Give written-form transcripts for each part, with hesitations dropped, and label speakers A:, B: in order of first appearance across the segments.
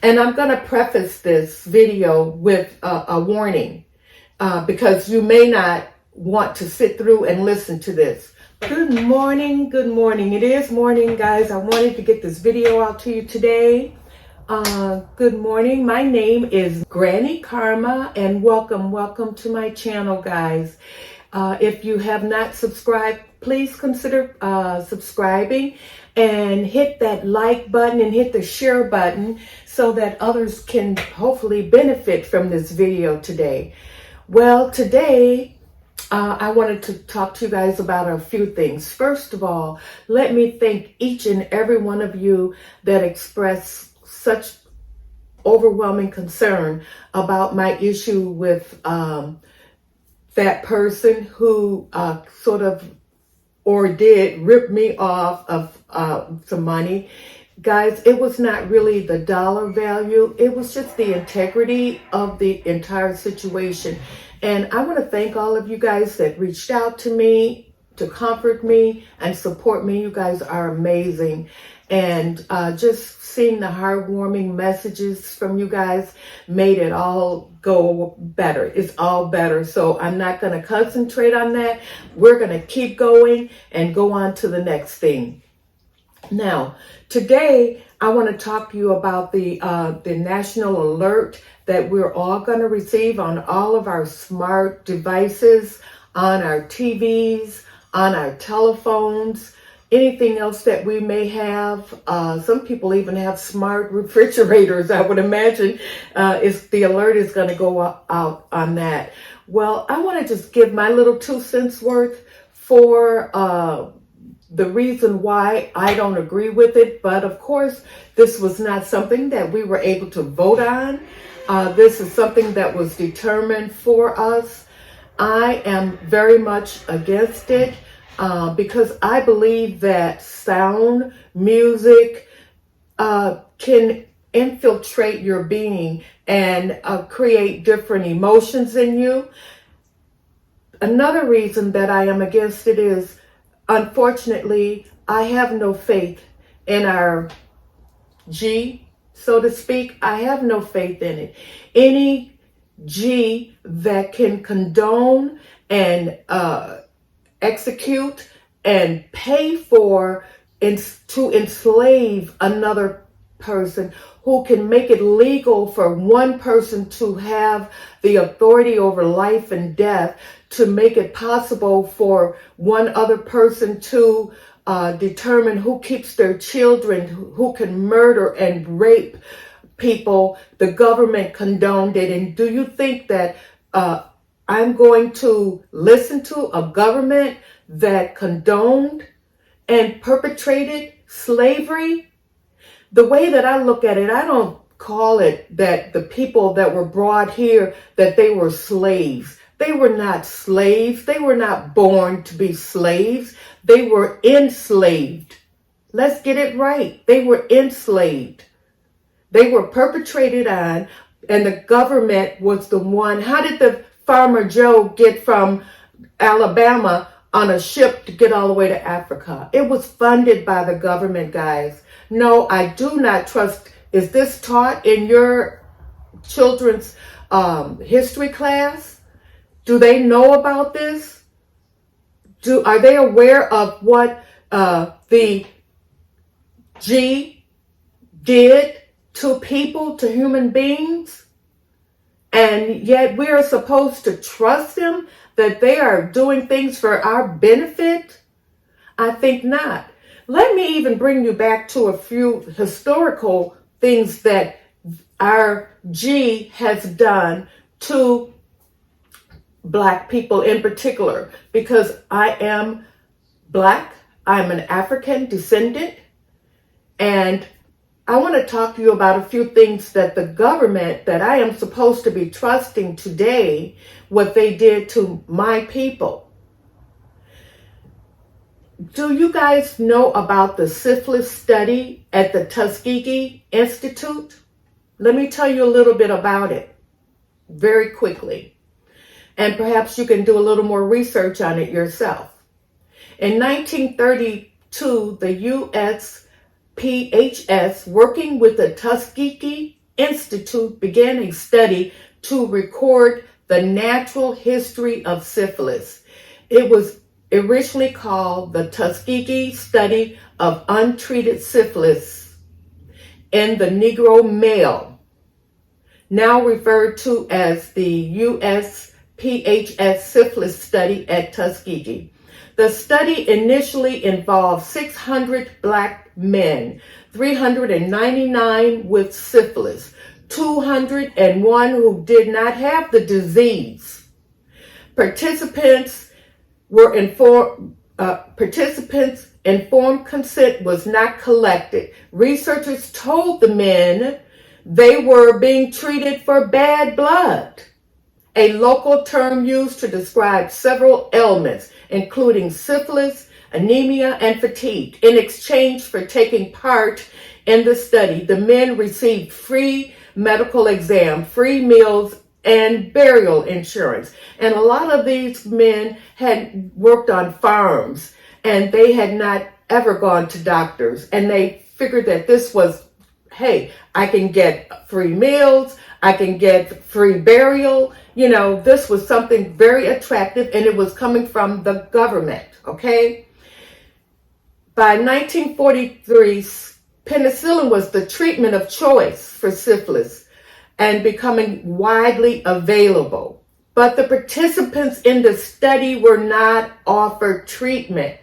A: And I'm going to preface this video with a warning because you may not want to sit through and listen to this. Good morning. Good morning. It is morning, guys. I wanted to get this video out to you today. Good morning. My name is Granny Karma and welcome to my channel, guys. If you have not subscribed, please consider subscribing and hit that like button and hit the share button so that others can hopefully benefit from this video today. Well, today I wanted to talk to you guys about a few things. First of all, let me thank each and every one of you that expressed such overwhelming concern about my issue with that person who sort of or did rip me off of some money. Guys, it was not really the dollar value. It was just the integrity of the entire situation. And I want to thank all of you guys that reached out to me to comfort me and support me. You guys are amazing. And just seeing the heartwarming messages from you guys made it all go better. It's all better. So I'm not going to concentrate on that. We're going to keep going and go on to the next thing. Now, today I want to talk to you about the national alert that we're all going to receive on all of our smart devices, on our TVs, on our telephones, anything else that we may have. Some people even have smart refrigerators. I would imagine the alert is going to go out on that. Well, I want to just give my little 2 cents worth for the reason why I don't agree with it. But of course, this was not something that we were able to vote on. This is something that was determined for us. I am very much against it. Because I believe that sound, music can infiltrate your being and create different emotions in you. Another reason that I am against it is, unfortunately, I have no faith in our G, so to speak. I have no faith in it. Any G that can condone and execute and pay for to enslave another person, who can make it legal for one person to have the authority over life and death, to make it possible for one other person to determine who keeps their children, who can murder and rape people. The government condoned it. And do you think that I'm going to listen to a government that condoned and perpetrated slavery? The way that I look at it, I don't call it that the people that were brought here, that they were slaves. They were not slaves. They were not born to be slaves. They were enslaved. Let's get it right. They were enslaved. They were perpetrated on, and the government was the one. How did the Farmer Joe get from Alabama on a ship to get all the way to Africa? It was funded by the government, guys. No, I do not trust. Is this taught in your children's history class? Do they know about this? Are they aware of what the G did to people, to human beings? And yet we are supposed to trust them that they are doing things for our benefit? I think not. Let me even bring you back to a few historical things that our G has done to Black people in particular, because I am Black, I'm an African descendant, and I want to talk to you about a few things that the government that I am supposed to be trusting today, what they did to my people. Do you guys know about the syphilis study at the Tuskegee Institute? Let me tell you a little bit about it very quickly. And perhaps you can do a little more research on it yourself. In 1932, the USPHS, working with the Tuskegee Institute began a study to record the natural history of syphilis. It was originally called the Tuskegee Study of Untreated Syphilis in the Negro Male, now referred to as the USPHS Syphilis Study at Tuskegee. The study initially involved 600 black men, 399 with syphilis, 201 who did not have the disease. Participants informed consent was not collected. Researchers told the men they were being treated for bad blood, a local term used to describe several ailments, including syphilis, anemia, and fatigue. In exchange for taking part in the study, the men received free medical exam, free meals, and burial insurance. And a lot of these men had worked on farms, and they had not ever gone to doctors. And they figured that this was, hey, I can get free meals, I can get free burial. You know, this was something very attractive, and it was coming from the government, okay? By 1943, penicillin was the treatment of choice for syphilis and becoming widely available. But the participants in the study were not offered treatment.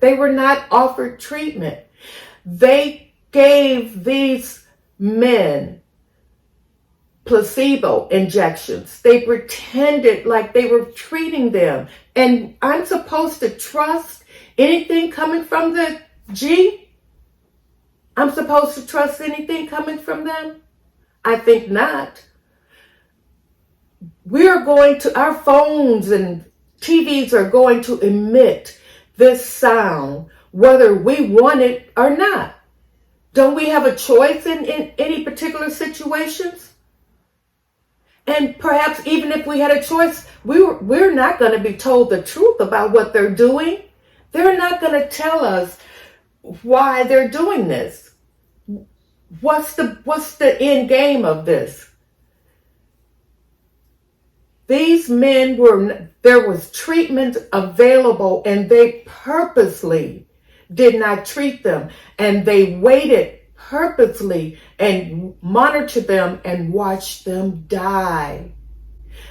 A: They were not offered treatment. They gave these men placebo injections. They pretended like they were treating them. And I'm supposed to trust anything coming from the G? I'm supposed to trust anything coming from them? I think not. Our phones and TVs are going to emit this sound, whether we want it or not. Don't we have a choice in any particular situations? And perhaps even if we had a choice, we're not going to be told the truth about what they're doing. They're not going to tell us why they're doing this. What's the end game of this? These men there was treatment available, and they purposely did not treat them, and they waited purposely and monitored them and watched them die.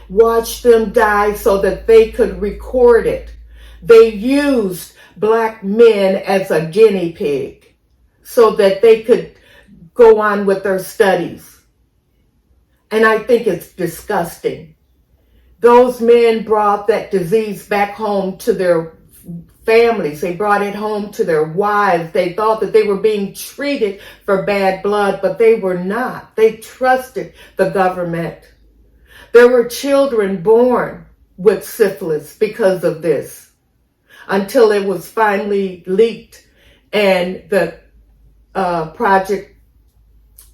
A: Watched them die so that they could record it. They used black men as a guinea pig so that they could go on with their studies. And I think it's disgusting. Those men brought that disease back home to their families. They brought it home to their wives. They thought that they were being treated for bad blood, but they were not. They trusted the government. There were children born with syphilis because of this, until it was finally leaked. And the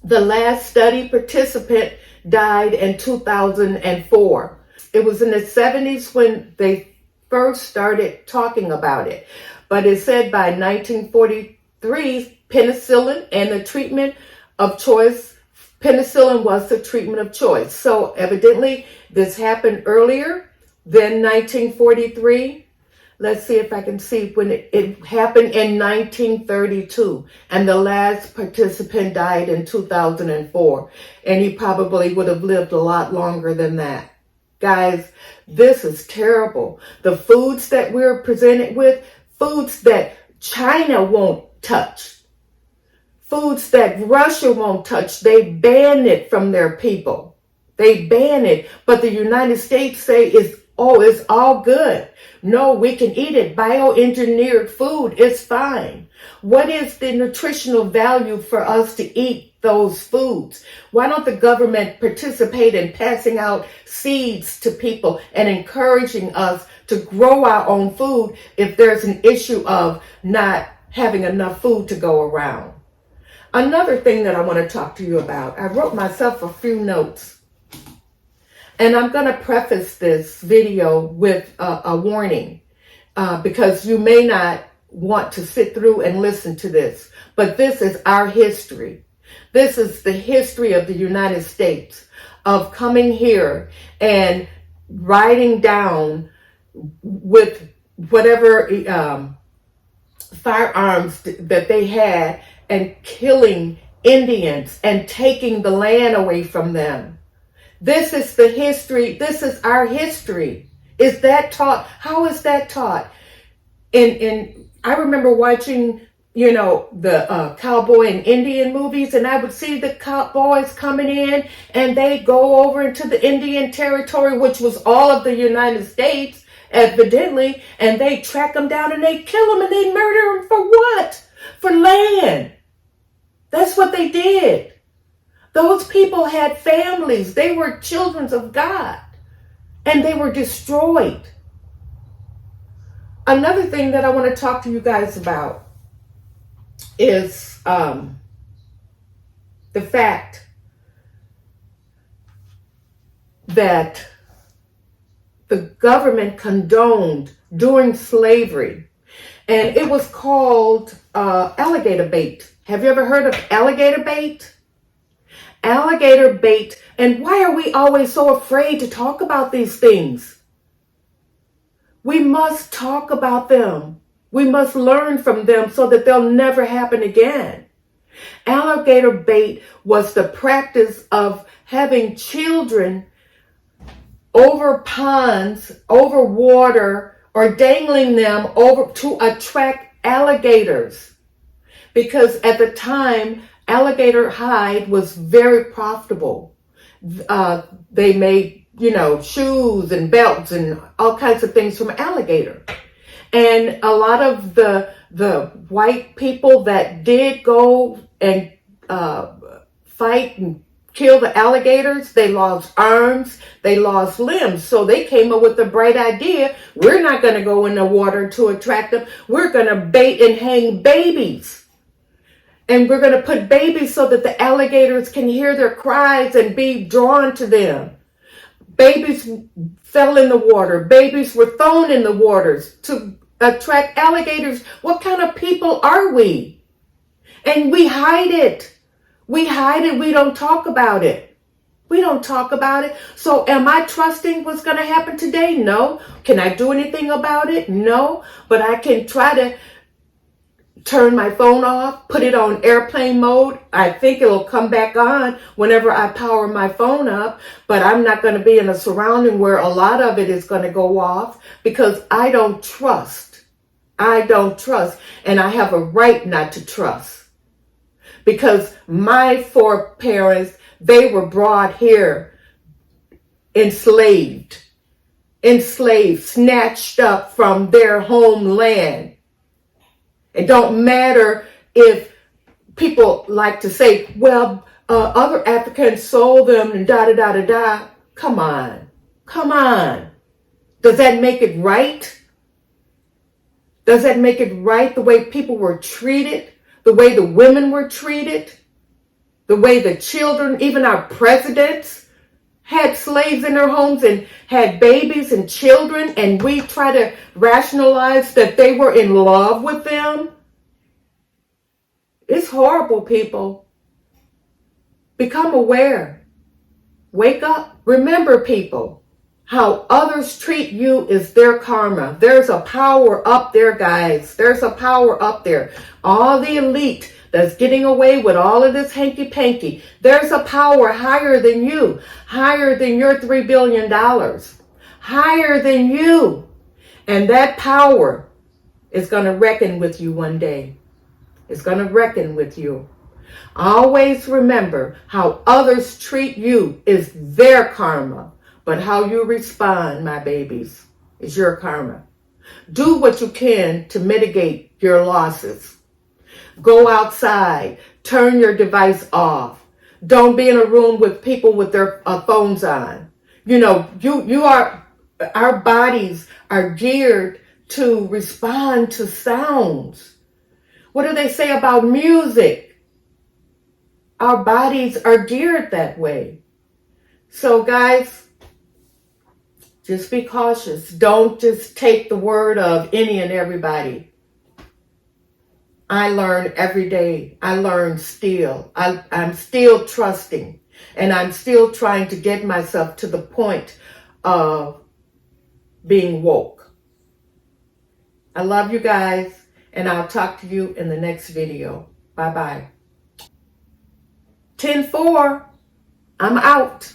A: last study participant died in 2004. It was in the 70s when they first started talking about it. But it said by 1943, penicillin and the treatment of choice, penicillin was the treatment of choice. So evidently this happened earlier than 1943. Let's see if I can see when it happened in 1932. And the last participant died in 2004. And he probably would have lived a lot longer than that. Guys, this is terrible. The foods that we're presented with, foods that China won't touch, foods that Russia won't touch, they ban it from their people. They ban it, but the United States say it's all good. No, we can eat it. Bioengineered food is fine. What is the nutritional value for us to eat those foods? Why don't the government participate in passing out seeds to people and encouraging us to grow our own food if there's an issue of not having enough food to go around? Another thing that I want to talk to you about, I wrote myself a few notes. And I'm going to preface this video with a warning because you may not want to sit through and listen to this. But this is our history. This is the history of the United States, of coming here and riding down with whatever firearms that they had and killing Indians and taking the land away from them. This is the history. This is our history. Is that taught? How is that taught? I remember watching, the cowboy and Indian movies, and I would see the cowboys coming in, and they go over into the Indian territory, which was all of the United States, evidently, and they track them down and they kill them and they murder them for what? For land. That's what they did. Those people had families. They were children of God, and they were destroyed. Another thing that I want to talk to you guys about is the fact that the government condoned during slavery, and it was called alligator bait. Have you ever heard of alligator bait? Alligator bait. And why are we always so afraid to talk about these things? We must talk about them. We must learn from them so that they'll never happen again. Alligator bait was the practice of having children over ponds, over water, or dangling them over to attract alligators. Because at the time, alligator hide was very profitable. They made, shoes and belts and all kinds of things from alligator. And a lot of the white people that did go and fight and kill the alligators, they lost arms, they lost limbs. So they came up with the bright idea, we're not going to go in the water to attract them. We're going to bait and hang babies. And we're going to put babies so that the alligators can hear their cries and be drawn to them. Babies fell in the water. Babies were thrown in the waters to attract alligators. What kind of people are we? And we hide it. We hide it. We don't talk about it. We don't talk about it. So am I trusting what's going to happen today? No. Can I do anything about it? No. But I can try to turn my phone off, put it on airplane mode. I think it'll come back on whenever I power my phone up, but I'm not going to be in a surrounding where a lot of it is going to go off because I don't trust. I don't trust, and I have a right not to trust because my foreparents, they were brought here enslaved, snatched up from their homeland. It don't matter if people like to say, well, other Africans sold them and da-da-da-da-da. Come on. Come on. Does that make it right? Does that make it right the way people were treated? The way the women were treated? The way the children, even our presidents, had slaves in their homes and had babies and children, and we try to rationalize that they were in love with them? It's horrible, people. Become aware. Wake up. Remember, people, how others treat you is their karma. There's a power up there, guys. There's a power up there. All the elite that's getting away with all of this hanky-panky. There's a power higher than you, higher than your $3 billion, higher than you. And that power is going to reckon with you one day. It's going to reckon with you. Always remember how others treat you is their karma, but how you respond, my babies, is your karma. Do what you can to mitigate your losses. Go outside. Turn your device off. Don't be in a room with people with their phones on. Our bodies are geared to respond to sounds. What do they say about music? Our bodies are geared that way. So guys, just be cautious. Don't just take the word of any and everybody. I learn every day. I learn still. I'm still trusting, and I'm still trying to get myself to the point of being woke. I love you guys, and I'll talk to you in the next video. Bye-bye. 10-4. I'm out.